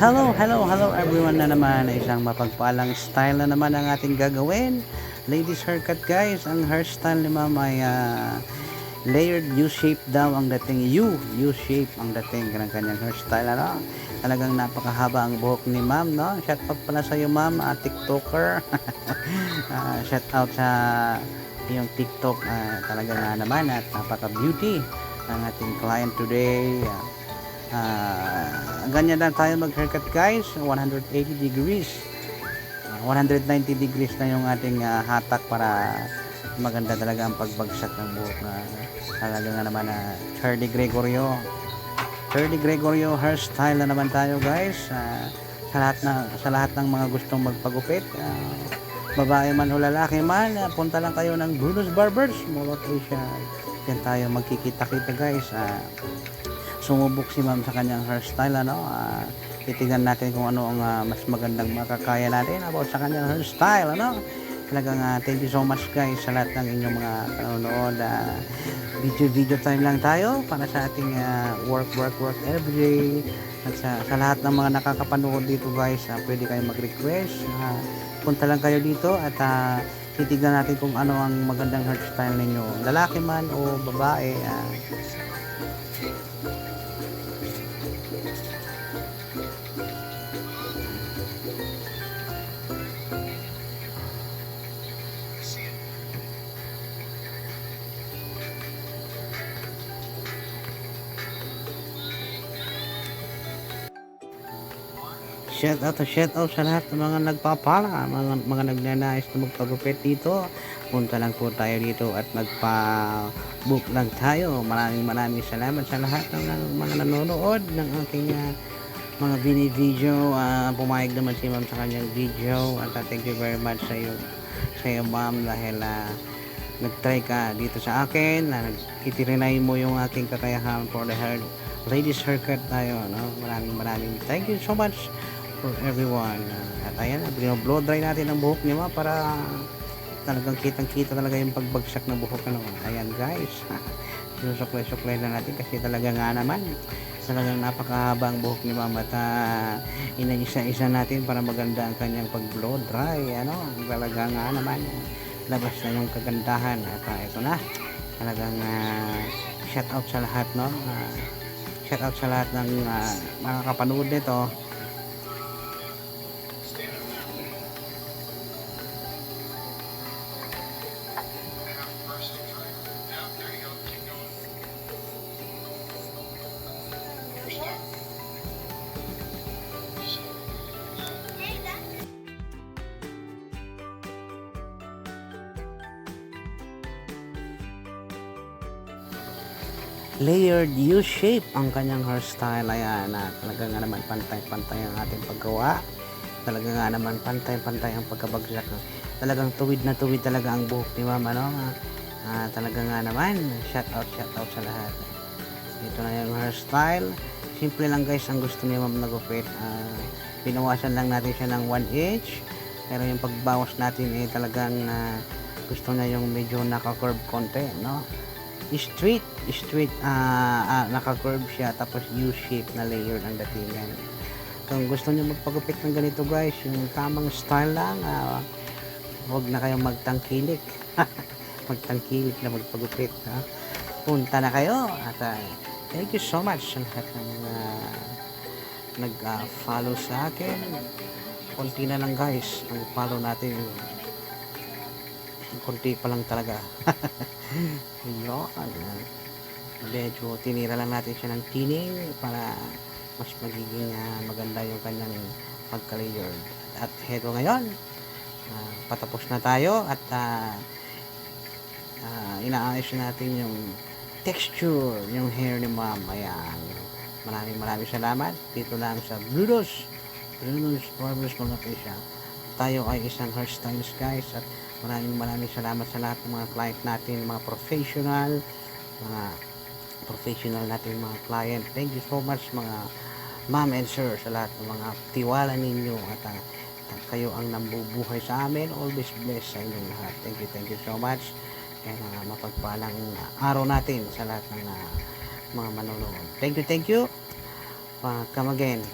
Hello everyone na naman. Isang mapagpalang style na naman ang ating gagawin. Ladies haircut guys. Ang hairstyle ni ma'am ay layered U-shape daw ang dating. U-shape ang dating ng kanyang hairstyle. Ano? Talagang napakahaba ang buhok ni ma'am. No? Shout out pala sa iyo ma'am, TikToker. Shout out sa iyong TikTok. Talaga nga naman at napaka-beauty ang ating client today. Ganyan lang tayo mag haircut guys, 180 degrees 190 degrees na yung ating hatak para maganda talaga ang pagbagsak ng buhok na talaga nga naman na 30 Gregorio hairstyle na naman tayo guys. Sa lahat ng mga gustong magpagupit, babae man o lalaki man, punta lang kayo ng Bruno's Barbers, Mall of Asia. Yan tayo magkikita-kita guys. Sumubok si ma'am sa kanyang hairstyle, ano. Titignan natin kung ano ang mas magandang makakaya natin about sa kanyang hairstyle, ano. Talagang thank you so much guys sa lahat ng inyong mga panonood. Video time lang tayo para sa ating work everyday. At sa lahat ng mga nakakapanood dito guys, pwede kayong mag-request. Punta lang kayo dito at titignan natin kung ano ang magandang hairstyle ninyo, lalaki man o babae. Shout out sa lahat ng mga nagpapala, mga nagnanais na magpagupit dito. Punta lang po tayo dito at magpa-book lang tayo. Maraming salamat sa lahat ng mga nanonood ng aking mga video. Pumayag naman si ma'am sa kanyang video at thank you very much sa iyo ma'am dahil nag-try ka dito sa akin, itirinay mo yung aking kakayahan for the ladies haircut tayo, no? Maraming thank you so much for everyone. At ayan, blow dry natin ang buhok niya para talagang kitang-kita talaga yung pagbagsak ng buhok, ano. Ayan guys, sinusuklay na natin kasi talaga nga naman talagang napakahaba ang buhok ni mama at inayisa-isa natin para maganda ang kanyang pag-blow dry, ano. Talaga nga naman labas na yung kagandahan at ito na talagang shout out sa lahat, no. Shout out sa lahat ng mga kapanood nito. Layered U-shape ang kanyang hairstyle. Ayan, talaga nga naman pantay-pantay ang ating paggawa. Talaga nga naman pantay-pantay ang pagkabagsak. Talagang tuwid na tuwid talaga ang buhok ni ma'am, ano. Talaga nga naman shout out sa lahat. Ito na yung hairstyle. Simple lang guys ang gusto ni ma'am na gupit. Binawasan lang natin siya ng 1 inch, pero yung pagbawas natin talagang gusto niya yung medyo naka-curve konti, no. Straight naka-curve siya tapos U-shape na layer ang datingan. Kung gusto niyo magpagupit ng ganito guys, yung tamang style lang, huwag na kayong magtangkilik magtangkilik na magpagupit, ha? Punta na kayo at thank you so much sa lahat ng nag-follow sa akin. Konti na lang guys ang follow natin, konti pa lang talaga. Ayun, medyo tinira lang natin siya ng tining para mas magiging maganda yung kanyang pagka-layered. At heto ngayon, patapos na tayo at inaayos natin yung texture yung hair ni ma'am. Ayan, maraming salamat dito lang sa Bruno's Barbers Mall of Asia. Tayo ay isang hairstylist guys at maraming salamat sa lahat ng mga client natin, mga professional natin mga client. Thank you so much mga ma'am and sir sa lahat ng mga tiwala ninyo at kayo ang nambubuhay sa amin. Always bless sa inyong lahat. Thank you so much. Kaya mapagpalang araw natin sa lahat ng mga manonood. Thank you. Come again.